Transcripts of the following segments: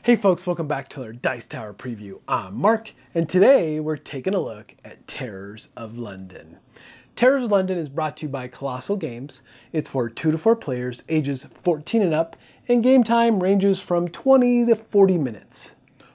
Hey folks, welcome back to our Dice Tower preview. I'm Mark, and today we're taking a look at Terrors of London. Terrors of London is brought to you by Colossal Games. It's for 2 to 4 players, ages 14 and up, and game time ranges from 20 to 40 minutes.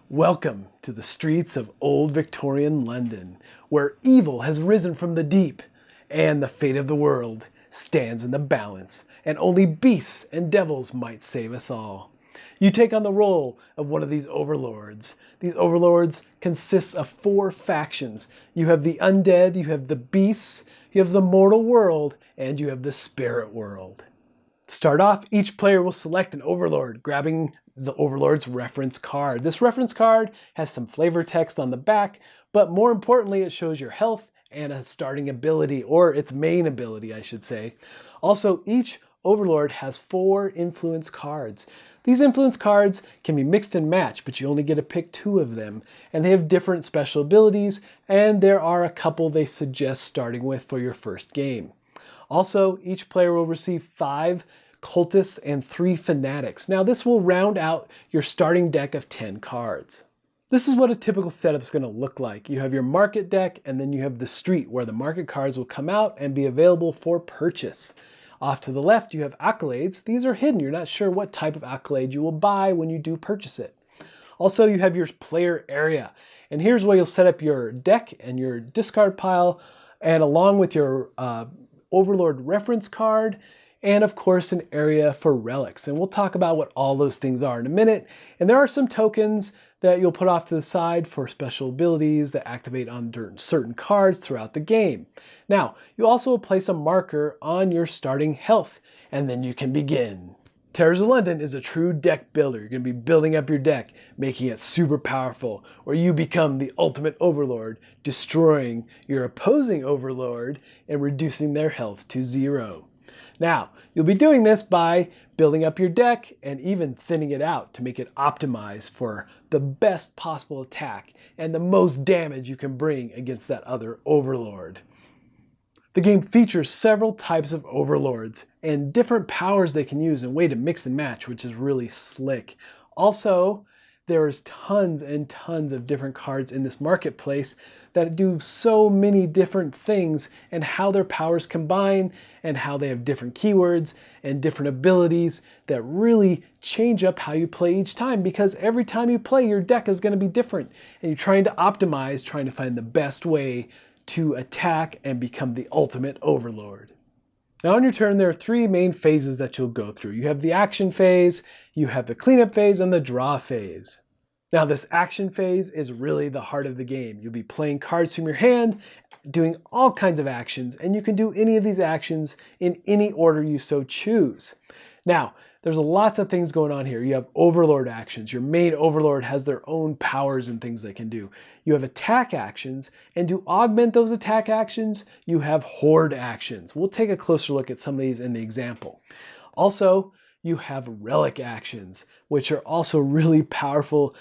Welcome to the streets of old Victorian London, where evil has risen from the deep, and the fate of the world stands in the balance, and only beasts and devils might save us all. You take on the role of one of these overlords. These overlords consist of 4 factions. You have the undead, you have the beasts, you have the mortal world, and you have the spirit world. To start off, each player will select an overlord, grabbing the overlord's reference card. This reference card has some flavor text on the back, but more importantly, it shows your health and a starting ability, or its main ability, I should say. Also, each overlord has 4 influence cards. These influence cards can be mixed and matched, but you only get to pick 2 of them, and they have different special abilities, and there are a couple they suggest starting with for your first game. Also, each player will receive 5 cultists and 3 fanatics. Now this will round out your starting deck of 10 cards. This is what a typical setup is going to look like. You have your market deck, and then you have the street, where the market cards will come out and be available for purchase. Off to the left, you have accolades. These are hidden. You're not sure what type of accolade you will buy when you do purchase it. Also, you have your player area. And here's where you'll set up your deck and your discard pile, and along with your Overlord reference card, and of course an area for relics. And we'll talk about what all those things are in a minute. And there are some tokens that you'll put off to the side for special abilities that activate on certain cards throughout the game. Now, you also will place a marker on your starting health, and then you can begin. Terrors of London is a true deck builder. You're going to be building up your deck, making it super powerful, where you become the ultimate overlord, destroying your opposing overlord and reducing their health to 0. Now, you'll be doing this by building up your deck and even thinning it out to make it optimized for the best possible attack and the most damage you can bring against that other overlord. The game features several types of overlords and different powers they can use and a way to mix and match, which is really slick. Also, there's tons and tons of different cards in this marketplace that do so many different things, and how their powers combine and how they have different keywords and different abilities that really change up how you play each time, because every time you play, your deck is going to be different and you're trying to optimize, trying to find the best way to attack and become the ultimate overlord. Now on your turn, there are 3 main phases that you'll go through. You have the action phase, you have the cleanup phase, and the draw phase. Now this action phase is really the heart of the game. You'll be playing cards from your hand, doing all kinds of actions, and you can do any of these actions in any order you so choose. Now, there's lots of things going on here. You have overlord actions. Your main overlord has their own powers and things they can do. You have attack actions, and to augment those attack actions, you have horde actions. We'll take a closer look at some of these in the example. Also, you have relic actions, which are also really powerful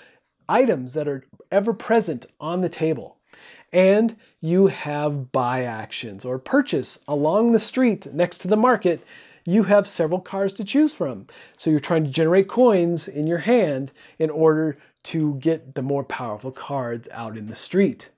items that are ever present on the table. And you have buy actions or purchase along the street next to the market. You have several cards to choose from. So you're trying to generate coins in your hand in order to get the more powerful cards out in the street.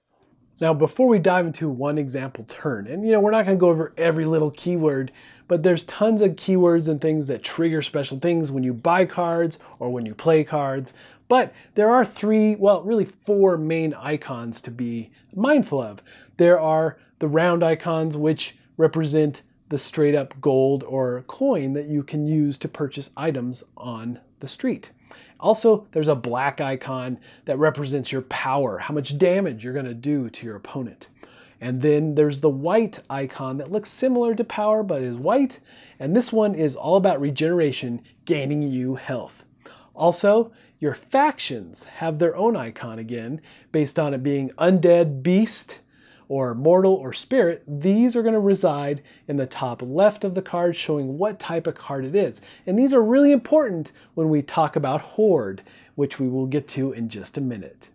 Now, before we dive into one example turn, and we're not going to go over every little keyword, but there's tons of keywords and things that trigger special things when you buy cards or when you play cards. But there are 4 main icons to be mindful of. There are the round icons, which represent the straight up gold or coin that you can use to purchase items on the street. Also, there's a black icon that represents your power, how much damage you're going to do to your opponent. And then there's the white icon that looks similar to power but is white, and this one is all about regeneration, gaining you health. Also, your factions have their own icon again, based on it being undead, beast, or mortal, or spirit. These are going to reside in the top left of the card, showing what type of card it is. And these are really important when we talk about horde, which we will get to in just a minute.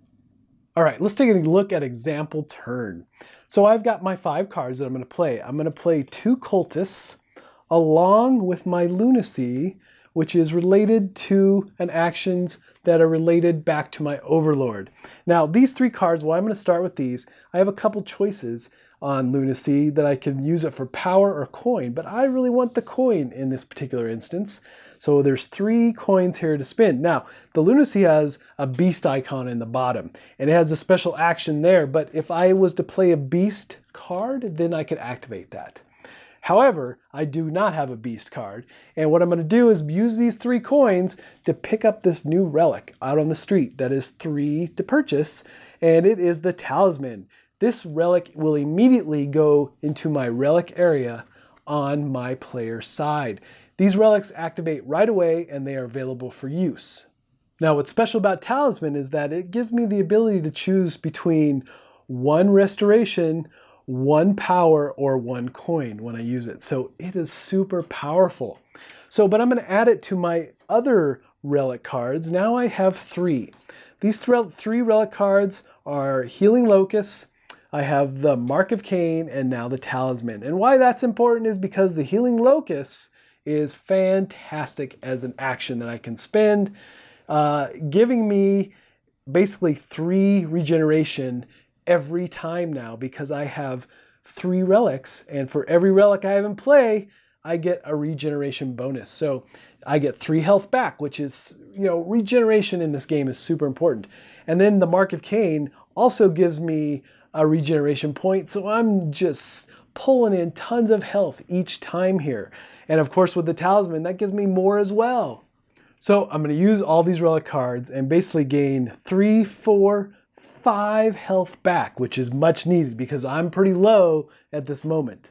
All right, let's take a look at example turn. So I've got my 5 cards that I'm going to play. I'm going to play 2 cultists along with my lunacy, which is related to an actions that are related back to my Overlord. Now these 3 cards, well, I'm going to start with these. I have a couple choices on Lunacy that I can use it for power or coin, but I really want the coin in this particular instance. So there's 3 coins here to spin. Now, the Lunacy has a beast icon in the bottom, and it has a special action there, but if I was to play a beast card, then I could activate that. However, I do not have a beast card, and what I'm going to do is use these 3 coins to pick up this new relic out on the street that is 3 to purchase, and it is the Talisman. This relic will immediately go into my relic area on my player side. These relics activate right away and they are available for use. Now what's special about Talisman is that it gives me the ability to choose between 1 restoration, 1 power, or 1 coin when I use it. So it is super powerful. But I'm going to add it to my other relic cards. Now I have 3. These 3 relic cards are Healing Locust, I have the Mark of Cain, and now the Talisman. And why that's important is because the Healing Locust is fantastic as an action that I can spend, giving me basically 3 regeneration every time now because I have 3 relics, and for every relic I have in play, I get a regeneration bonus. So I get 3 health back, which is, regeneration in this game is super important. And then the Mark of Cain also gives me a regeneration point, so I'm just pulling in tons of health each time here. And of course with the Talisman, that gives me more as well. So I'm going to use all these relic cards and basically gain 3, 4, 5 health back, which is much needed because I'm pretty low at this moment.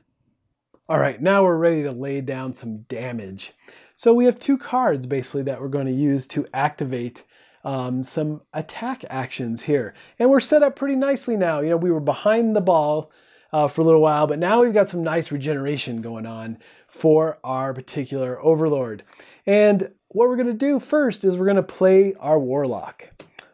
All right, now we're ready to lay down some damage. So we have 2 cards basically that we're going to use to activate some attack actions here. And we're set up pretty nicely now. We were behind the ball for a little while, but now we've got some nice regeneration going on for our particular Overlord. And what we're going to do first is we're going to play our Warlock.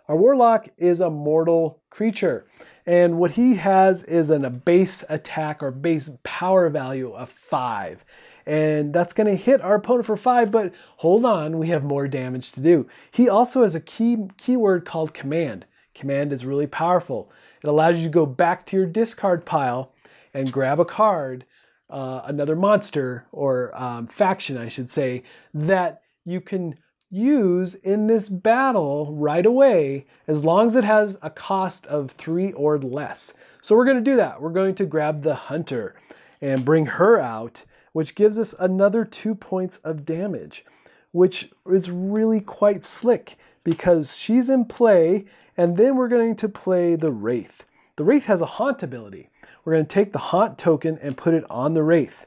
Our Warlock is a mortal creature, and what he has is a base attack or base power value of 5. And that's going to hit our opponent for 5, but hold on, we have more damage to do. He also has a keyword called Command. Command is really powerful. It allows you to go back to your discard pile and grab a card, another monster, or faction I should say, that you can use in this battle right away as long as it has a cost of 3 or less. So we're going to do that. We're going to grab the Hunter and bring her out, which gives us another 2 points of damage, which is really quite slick because she's in play, and then we're going to play the Wraith. The Wraith has a Haunt ability. We're going to take the Haunt token and put it on the Wraith.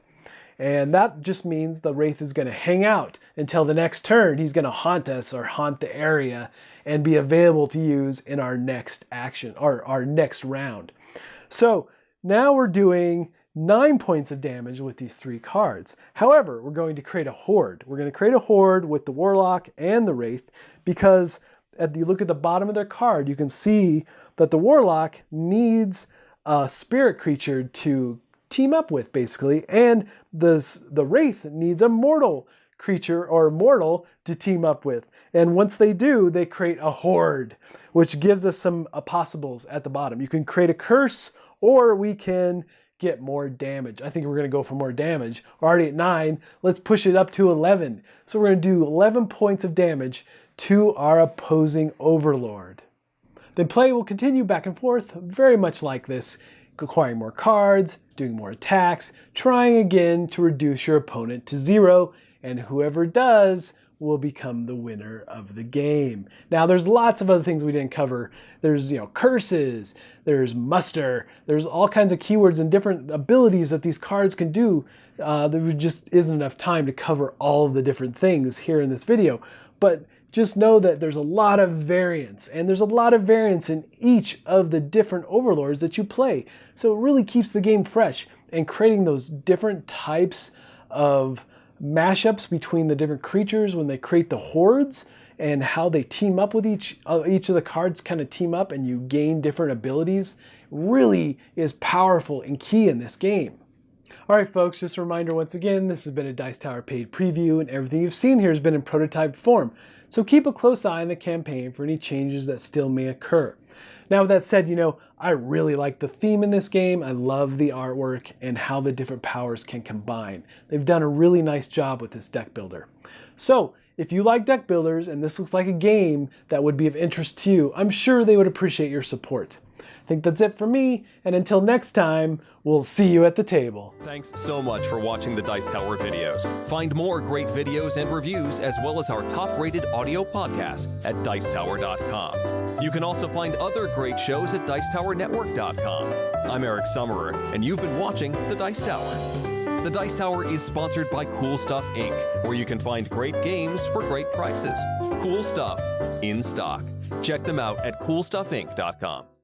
And that just means the Wraith is going to hang out until the next turn. He's going to haunt us or haunt the area and be available to use in our next action or our next round. So now we're doing 9 points of damage with these 3 cards. However, we're going to create a horde. We're going to create a horde with the Warlock and the Wraith because if you look at the bottom of their card, you can see that the Warlock needs a spirit creature to team up with basically, and the Wraith needs a mortal creature or mortal to team up with. And once they do, they create a horde, which gives us some possibles at the bottom. You can create a curse, or we can get more damage. I think we're going to go for more damage. We're already at 9. Let's push it up to 11. So we're going to do 11 points of damage to our opposing Overlord. Then play will continue back and forth, very much like this, acquiring more cards, doing more attacks, trying again to reduce your opponent to 0, and whoever does will become the winner of the game. Now there's lots of other things we didn't cover. There's curses, there's muster, there's all kinds of keywords and different abilities that these cards can do. There just isn't enough time to cover all of the different things here in this video, but just know that there's a lot of variance, and there's a lot of variance in each of the different Overlords that you play. So it really keeps the game fresh, and creating those different types of mashups between the different creatures when they create the hordes and how they team up with each of the cards kind of team up and you gain different abilities really is powerful and key in this game. Alright folks, just a reminder once again, this has been a Dice Tower paid preview and everything you've seen here has been in prototype form. So keep a close eye on the campaign for any changes that still may occur. Now with that said, I really like the theme in this game. I love the artwork and how the different powers can combine. They've done a really nice job with this deck builder. So if you like deck builders and this looks like a game that would be of interest to you, I'm sure they would appreciate your support. I think that's it for me, and until next time, we'll see you at the table. Thanks so much for watching the Dice Tower videos. Find more great videos and reviews, as well as our top-rated audio podcast at Dicetower.com. You can also find other great shows at Dicetowernetwork.com. I'm Eric Summerer, and you've been watching The Dice Tower. The Dice Tower is sponsored by Cool Stuff Inc., where you can find great games for great prices. Cool stuff in stock. Check them out at CoolStuffInc.com.